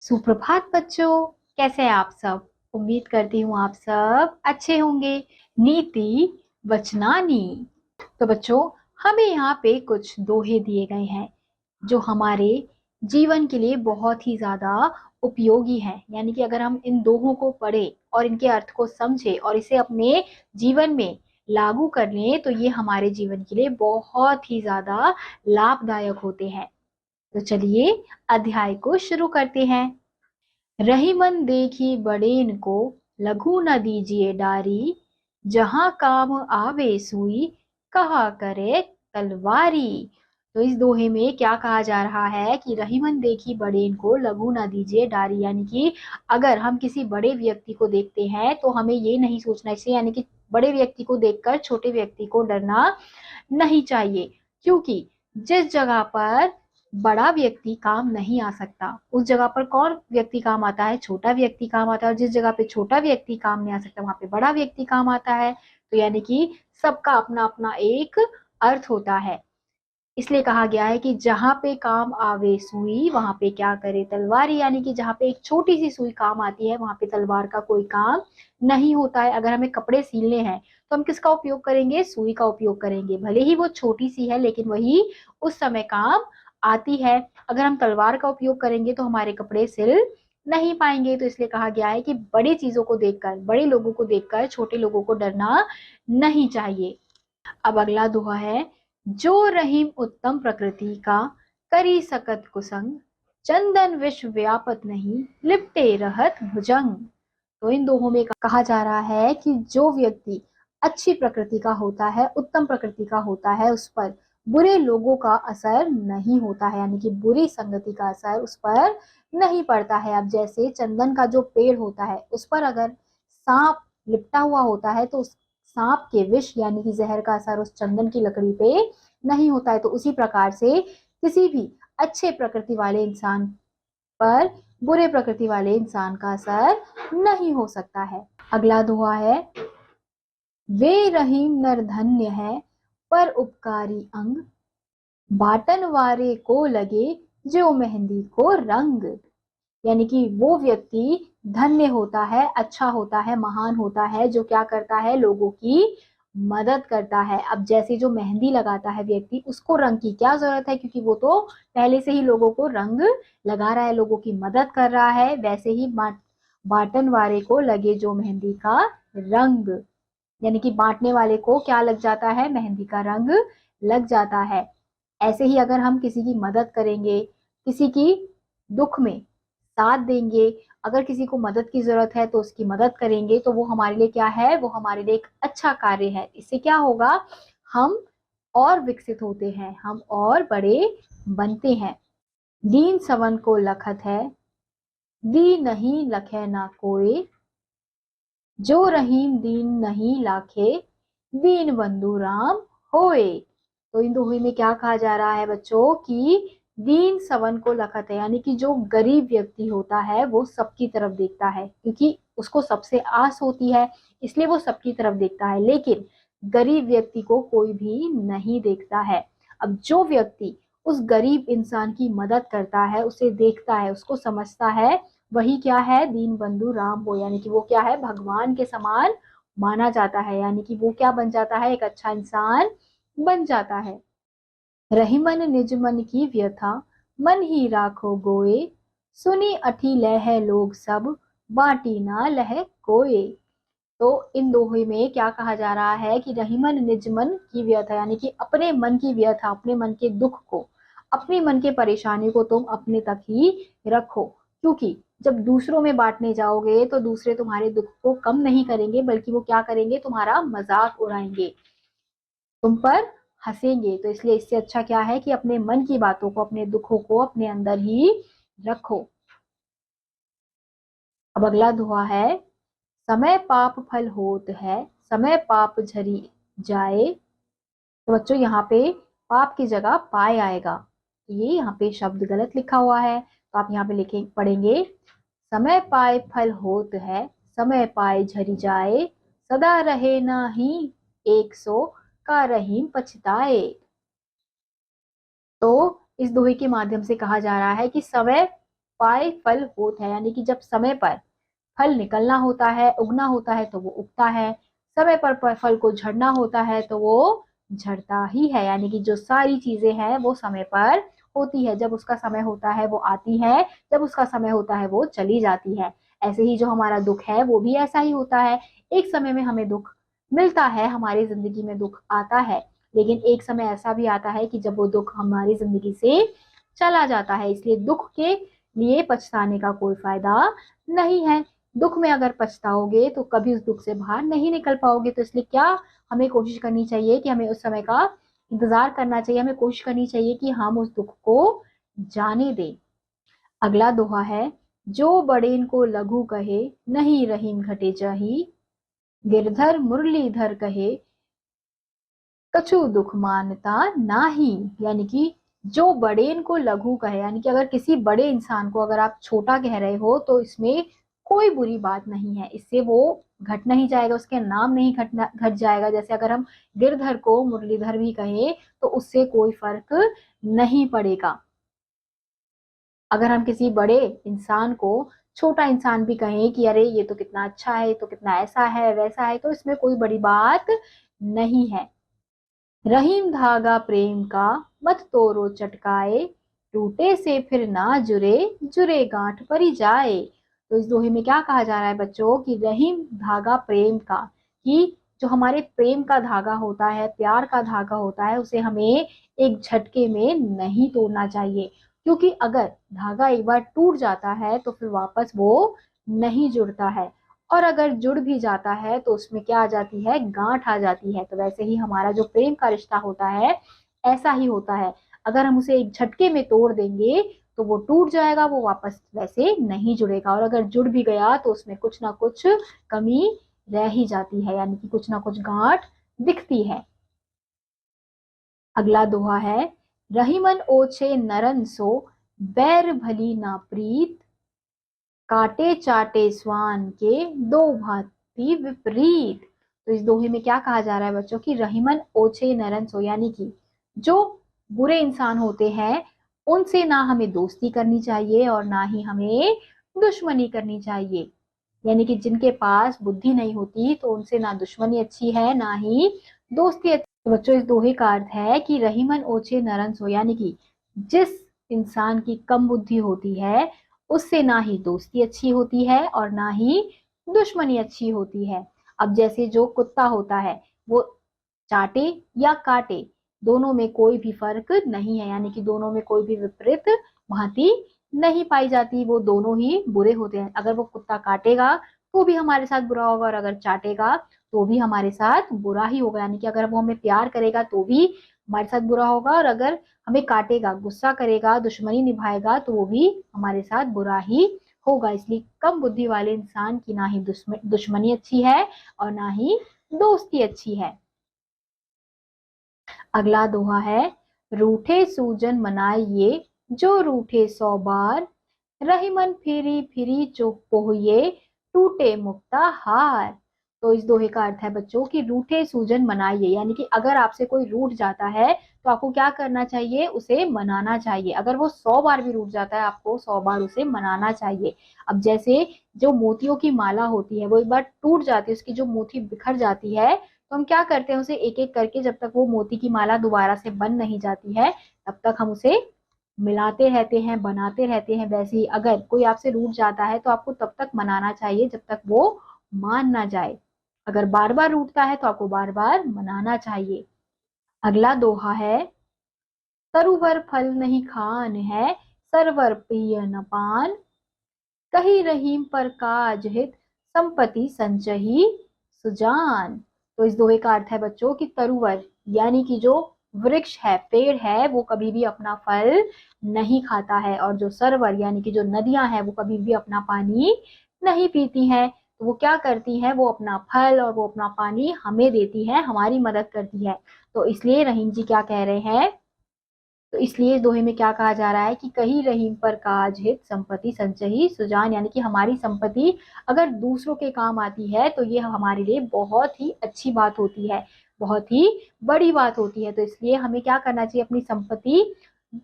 सुप्रभात बच्चों, कैसे हैं आप सब। उम्मीद करती हूँ आप सब अच्छे होंगे। नीति वचनानी। तो बच्चों, हमें यहाँ पे कुछ दोहे दिए गए हैं जो हमारे जीवन के लिए बहुत ही ज्यादा उपयोगी है। यानी कि अगर हम इन दोहों को पढ़े और इनके अर्थ को समझे और इसे अपने जीवन में लागू कर लें तो ये हमारे जीवन के लिए बहुत ही ज्यादा लाभदायक होते हैं। तो चलिए अध्याय को शुरू करते हैं। रहीमन देखी बड़ेन को, लघु न दीजिए डारी। जहां काम आवे सुई, कहा करे तलवारी। तो इस दोहे में क्या कहा जा रहा है कि रहीमन देखी बड़ेन को, लघु न दीजिए डारी। यानी कि अगर हम किसी बड़े व्यक्ति को देखते हैं तो हमें ये नहीं सोचना चाहिए, यानी कि बड़े व्यक्ति को देखकर छोटे व्यक्ति को डरना नहीं चाहिए। क्योंकि जिस जगह पर बड़ा व्यक्ति काम नहीं आ सकता उस जगह पर कौन व्यक्ति काम आता है? छोटा व्यक्ति काम आता है। और जिस जगह पे छोटा व्यक्ति काम नहीं आ सकता वहां पे बड़ा व्यक्ति काम आता है। तो यानी कि सबका अपना अपना एक अर्थ होता है। इसलिए कहा गया है कि जहां पे काम आवे सुई, वहां पे क्या करे तलवार। यानी कि जहां पे एक छोटी सी सुई काम आती है वहां पे तलवार का कोई काम नहीं होता है। अगर हमें कपड़े सिलने हैं तो हम किसका उपयोग करेंगे? सुई का उपयोग करेंगे। भले ही वो छोटी सी है लेकिन वही उस समय काम आती है। अगर हम तलवार का उपयोग करेंगे तो हमारे कपड़े सिल नहीं पाएंगे। तो इसलिए कहा गया है कि बड़ी चीजों को देखकर, बड़े लोगों को देखकर छोटे लोगों को डरना नहीं चाहिए। अब अगला दोहा है। जो रहीम उत्तम प्रकृति का, करी सकत कुसंग। चंदन विश्व व्यापत नहीं, लिपटे रहत भुजंग। तो इन दोहों में कहा जा रहा है कि जो व्यक्ति अच्छी प्रकृति का होता है, उत्तम प्रकृति का होता है, उस पर बुरे लोगों का असर नहीं होता है। यानी कि बुरी संगति का असर उस पर नहीं पड़ता है। अब जैसे चंदन का जो पेड़ होता है उस पर अगर सांप लिपटा हुआ होता है तो उस सांप के विष यानी कि जहर का असर उस चंदन की लकड़ी पे नहीं होता है। तो उसी प्रकार से किसी भी अच्छे प्रकृति वाले इंसान पर बुरे प्रकृति वाले इंसान का असर नहीं हो सकता है। अगला दोहा है। वे रहीम नर धन्य है, पर उपकारी अंग। बाटन वारे को लगे, जो मेहंदी को रंग। यानी कि वो व्यक्ति धन्य होता है, अच्छा होता है, महान होता है, जो क्या करता है? लोगों की मदद करता है। अब जैसे जो मेहंदी लगाता है व्यक्ति, उसको रंग की क्या जरूरत है? क्योंकि वो तो पहले से ही लोगों को रंग लगा रहा है, लोगों की मदद कर रहा है। वैसे ही बाटन वाले को लगे जो मेहंदी का रंग, यानी कि बांटने वाले को क्या लग जाता है? मेहंदी का रंग लग जाता है। ऐसे ही अगर हम किसी की मदद करेंगे, किसी की दुख में साथ देंगे, अगर किसी को मदद की जरूरत है तो उसकी मदद करेंगे, तो वो हमारे लिए क्या है? वो हमारे लिए एक अच्छा कार्य है। इससे क्या होगा? हम और विकसित होते हैं, हम और बड़े बनते हैं। दीन सवन को लखत है, दी नहीं लखे ना कोई। जो रहीम दीन नहीं लाखे, दीन बंधु राम होए। तो इन दोहे में क्या कहा जा रहा है बच्चों कि दीन सवन को लखत है, यानी कि जो गरीब व्यक्ति होता है वो सबकी तरफ देखता है, क्योंकि उसको सबसे आस होती है, इसलिए वो सबकी तरफ देखता है। लेकिन गरीब व्यक्ति को कोई भी नहीं देखता है। अब जो व्यक्ति उस गरीब इंसान की मदद करता है, उसे देखता है, उसको समझता है, वही क्या है? दीन बंधु राम हो। यानी कि वो क्या है? भगवान के समान माना जाता है। यानी कि वो क्या बन जाता है? एक अच्छा इंसान बन जाता है। रहीमन निज मन की व्यथा, मन ही राखो गोए। सुनी अठी लह लोग सब, बाटी ना लह कोए। तो इन दोहे में क्या कहा जा रहा है कि रहीमन निज मन की व्यथा, यानी कि अपने मन की व्यथा, अपने मन के दुख को, अपने मन के परेशानी को तुम अपने तक ही रखो। क्योंकि जब दूसरों में बांटने जाओगे तो दूसरे तुम्हारे दुख को कम नहीं करेंगे, बल्कि वो क्या करेंगे? तुम्हारा मजाक उड़ाएंगे, तुम पर हंसेंगे। तो इसलिए इससे अच्छा क्या है कि अपने मन की बातों को, अपने दुखों को अपने अंदर ही रखो। अब अगला दोहा है। समय पाप फल होत है, समय पाप झरी जाए। तो बच्चों यहाँ पे पाप की जगह पाए आएगा, तो ये यहाँ पे शब्द गलत लिखा हुआ है। तो आप यहाँ पे लिखे पढ़ेंगे। समय पाए फल होत है, समय पाए झरी जाए। सदा रहे ना ही एक सो, का रहीम पछताए। तो इस दोहे के माध्यम से कहा जा रहा है कि समय पाए फल होत है, यानी कि जब समय पर फल निकलना होता है, उगना होता है तो वो उगता है, समय पर फल को झड़ना होता है तो वो झड़ता ही है। यानी कि जो सारी चीजें हैं वो समय पर होती है, जब उसका समय होता है वो आती है, जब उसका समय होता है वो चली जाती है। ऐसे ही जो हमारा दुख है वो भी ऐसा ही होता है। एक समय में हमें दुख मिलता है, हमारी जिंदगी में दुख आता है, लेकिन एक समय ऐसा भी आता है कि जब वो दुख हमारी जिंदगी से चला जाता है। इसलिए दुख के लिए पछताने का कोई फायदा नहीं है। दुख में अगर पछताओगे तो कभी उस दुख से बाहर नहीं निकल पाओगे। तो इसलिए क्या हमें कोशिश करनी चाहिए कि हमें उस समय का इंतजार करना चाहिए, हमें कोशिश करनी चाहिए कि हम उस दुख को जाने दें। अगला दोहा है, जो बड़ेन को लघु कहे, नहीं रहीम घटे जाही, गिरधर मुरलीधर कहे, कछु दुख मानता नाही। यानी कि जो बड़ेन को लघु कहे, यानी कि अगर किसी बड़े इंसान को अगर आप छोटा कह रहे हो तो इसमें कोई बुरी बात नहीं है, इससे वो घट नहीं जाएगा, उसके नाम नहीं घट जाएगा। जैसे अगर हम गिरधर को मुरलीधर भी कहे तो उससे कोई फर्क नहीं पड़ेगा। अगर हम किसी बड़े इंसान को छोटा इंसान भी कहें कि अरे ये तो कितना अच्छा है, तो कितना ऐसा है वैसा है, तो इसमें कोई बड़ी बात नहीं है। रहीम धागा प्रेम का, मत तोड़ो चटकाए, टूटे से फिर ना जुरे, जुरे गांठ परी जाए। तो इस दोहे में क्या कहा जा रहा है बच्चों कि रहीम धागा प्रेम का, कि जो हमारे प्रेम का धागा होता है, प्यार का धागा होता है, उसे हमें एक झटके में नहीं तोड़ना चाहिए, क्योंकि अगर धागा एक बार टूट जाता है तो फिर वापस वो नहीं जुड़ता है, और अगर जुड़ भी जाता है तो उसमें क्या आ जाती है, गांठ आ जाती है। तो वैसे ही हमारा जो प्रेम का रिश्ता होता है ऐसा ही होता है, अगर हम उसे एक झटके में तोड़ देंगे तो वो टूट जाएगा, वो वापस वैसे नहीं जुड़ेगा, और अगर जुड़ भी गया तो उसमें कुछ ना कुछ कमी रह ही जाती है, यानी कि कुछ ना कुछ गांठ दिखती है। अगला दोहा है, रहीमन ओछे नरन सो, बैर भली ना प्रीत, काटे चाटे स्वान के, दो भांति विपरीत। तो इस दोहे में क्या कहा जा रहा है बच्चों की रहीमन ओछे नरन सो, यानी कि जो बुरे इंसान होते हैं उनसे ना हमें दोस्ती करनी चाहिए और ना ही हमें दुश्मनी करनी चाहिए। यानी कि जिनके पास बुद्धि नहीं होती तो उनसे ना दुश्मनी अच्छी है ना ही दोस्ती अच्छी। तो बच्चों इस दोहे का अर्थ है कि रहीमन ओछे नरन सो, यानी कि जिस इंसान की कम बुद्धि होती है उससे ना ही दोस्ती अच्छी होती है और ना ही दुश्मनी अच्छी होती है। अब जैसे जो कुत्ता होता है वो चाटे या काटे, दोनों में कोई भी फर्क नहीं है, यानी कि दोनों में कोई भी विपरीत भांति नहीं पाई जाती, वो दोनों ही बुरे होते हैं। अगर वो कुत्ता काटेगा तो भी हमारे साथ बुरा होगा और अगर चाटेगा तो भी हमारे साथ बुरा ही होगा। यानी कि अगर वो हमें प्यार करेगा तो भी हमारे साथ बुरा होगा, और अगर हमें काटेगा, गुस्सा करेगा, दुश्मनी निभाएगा तो वो भी हमारे साथ बुरा ही होगा। इसलिए कम बुद्धि वाले इंसान की ना ही दुश्मनी अच्छी है और ना ही दोस्ती अच्छी है। अगला दोहा है, रूठे सूजन मनाइए, जो रूठे 100 बार, रहीमन फिरी फिरी चुप पोहिए, टूटे मुक्ता हार। तो इस दोहे का अर्थ है बच्चों कि रूठे सूजन मनाइए, यानी कि अगर आपसे कोई रूठ जाता है तो आपको क्या करना चाहिए, उसे मनाना चाहिए। अगर वो 100 बार भी रूठ जाता है आपको 100 बार उसे मनाना चाहिए। अब जैसे जो मोतियों की माला होती है वो एक बार टूट जाती है, उसकी जो मोती बिखर जाती है, तो हम क्या करते हैं उसे एक एक करके, जब तक वो मोती की माला दोबारा से बन नहीं जाती है तब तक हम उसे मिलाते रहते हैं, बनाते रहते हैं। वैसे ही अगर कोई आपसे रूठ जाता है तो आपको तब तक मनाना चाहिए जब तक वो मान ना जाए। अगर बार बार रूठता है तो आपको बार बार मनाना चाहिए। अगला दोहा है, तरुवर फल नहीं खान है, सरवर प्रिय न पान, कही रहीम पर काज हित, संपत्ति संचही सुजान। तो इस दोहे का अर्थ है बच्चों कि तरुवर यानी कि जो वृक्ष है, पेड़ है, वो कभी भी अपना फल नहीं खाता है, और जो सरोवर यानी कि जो नदियां हैं वो कभी भी अपना पानी नहीं पीती हैं। तो वो क्या करती है, वो अपना फल और वो अपना पानी हमें देती है, हमारी मदद करती है। तो इसलिए रहीम जी क्या कह रहे हैं, तो इसलिए इस दोहे में क्या कहा जा रहा है कि कहीं रहीम पर काज हित, संपत्ति संचयी सुजान, यानी कि हमारी संपत्ति अगर दूसरों के काम आती है तो ये हमारे लिए बहुत ही अच्छी बात होती है, बहुत ही बड़ी बात होती है। तो इसलिए हमें क्या करना चाहिए, अपनी संपत्ति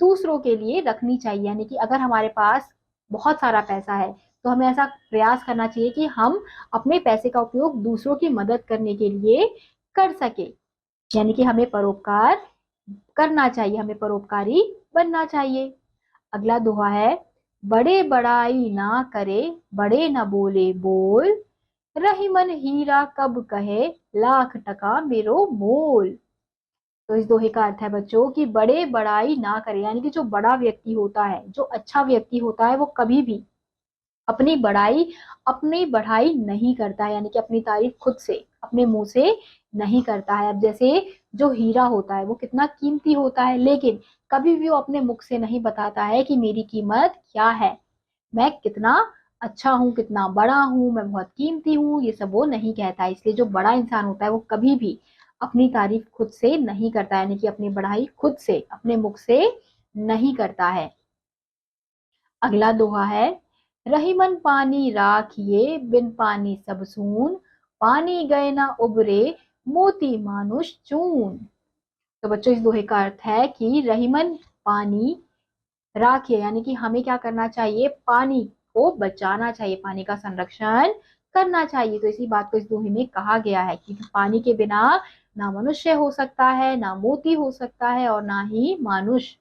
दूसरों के लिए रखनी चाहिए। यानी कि अगर हमारे पास बहुत सारा पैसा है, तो हमें ऐसा प्रयास करना चाहिए कि हम अपने पैसे का उपयोग दूसरों की मदद करने के लिए कर सके, यानी कि हमें परोपकार करना चाहिए, हमें परोपकारी बनना चाहिए। अगला दोहा है, बड़े बड़ाई ना करे, बड़े न बोले बोल, रही मन हीरा कब कहे, लाख टका मेरो मोल। तो इस दोहे का अर्थ है बच्चों कि बड़े बड़ाई ना करे, यानी कि जो बड़ा व्यक्ति होता है, जो अच्छा व्यक्ति होता है, वो कभी भी अपनी बड़ाई, अपनी बढ़ाई नहीं करता है, यानी कि अपनी तारीफ खुद से अपने मुंह से नहीं करता है। अब जैसे जो हीरा होता है वो कितना कीमती होता है, लेकिन कभी भी वो अपने मुख से नहीं बताता है कि मेरी कीमत क्या है, मैं कितना अच्छा हूँ, कितना बड़ा हूँ, मैं बहुत कीमती हूँ, ये सब वो नहीं कहता है। इसलिए जो बड़ा इंसान होता है वो कभी भी अपनी तारीफ खुद से नहीं करता, यानी कि अपनी बढ़ाई खुद से अपने मुख से नहीं करता है। अगला दोहा है, रही मन पानी राखिए, बिन पानी सब सून, पानी गए ना उबरे, मोती मानुष चून। तो बच्चों इस दोहे का अर्थ है कि रहीमन पानी राखिए, यानी कि हमें क्या करना चाहिए, पानी को बचाना चाहिए, पानी का संरक्षण करना चाहिए। तो इसी बात को इस दोहे में कहा गया है कि पानी के बिना ना मनुष्य हो सकता है, ना मोती हो सकता है, और ना ही मानुष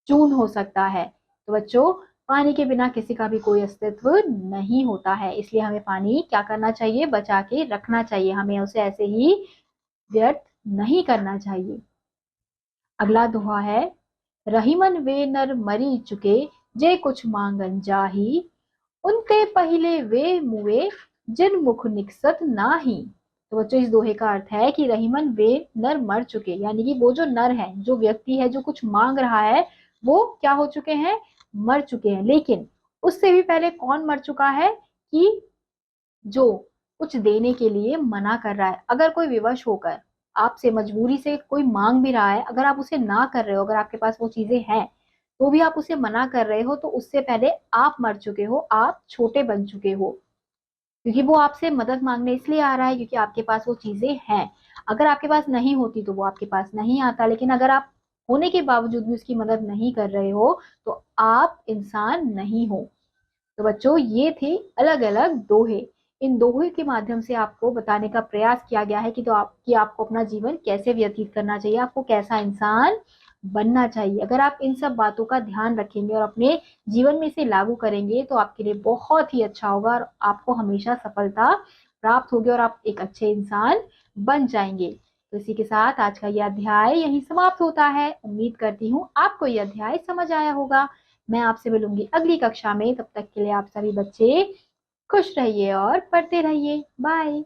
चून हो सकता है। तो बच्चों पानी के बिना किसी का भी कोई अस्तित्व नहीं होता है, इसलिए हमें पानी क्या करना चाहिए, बचा के रखना चाहिए, हमें उसे ऐसे ही व्यर्थ नहीं करना चाहिए। अगला दोहा है, रहीमन वे नर मरी चुके, जे कुछ मांगन जाही, उनते पहले वे मुए, जिन मुख निकसत नाही। तो बच्चों इस दोहे का अर्थ है कि रहीमन वे नर मर चुके, यानी कि वो जो नर है, जो व्यक्ति है जो कुछ मांग रहा है, वो क्या हो चुके हैं, मर चुके हैं। लेकिन उससे भी पहले कौन मर चुका है, कि जो कुछ देने के लिए मना कर रहा है। अगर कोई विवश होकर आपसे मजबूरी से कोई मांग भी रहा है, अगर आप उसे ना कर रहे हो, अगर आपके पास वो चीजें हैं तो भी आप उसे मना कर रहे हो, तो उससे पहले आप मर चुके हो, आप छोटे बन चुके हो, क्योंकि वो आपसे मदद मांगने इसलिए आ रहा है क्योंकि आपके पास वो चीजें हैं। अगर आपके पास नहीं होती तो वो आपके पास नहीं आता, लेकिन अगर आप होने के बावजूद भी उसकी मदद नहीं कर रहे हो तो आप इंसान नहीं हो। तो बच्चों ये थे अलग अलग दोहे। इन दोहे के माध्यम से आपको बताने का प्रयास किया गया है कि आपको अपना जीवन कैसे व्यतीत करना चाहिए, आपको कैसा इंसान बनना चाहिए। अगर आप इन सब बातों का ध्यान रखेंगे और अपने जीवन में इसे लागू करेंगे तो आपके लिए बहुत ही अच्छा होगा और आपको हमेशा सफलता प्राप्त होगी और आप एक अच्छे इंसान बन जाएंगे। तो इसी के साथ आज का यह अध्याय यहीं समाप्त होता है। उम्मीद करती हूँ आपको यह अध्याय समझ आया होगा। मैं आपसे मिलूंगी अगली कक्षा में, तब तक के लिए आप सभी बच्चे खुश रहिए और पढ़ते रहिए। बाय।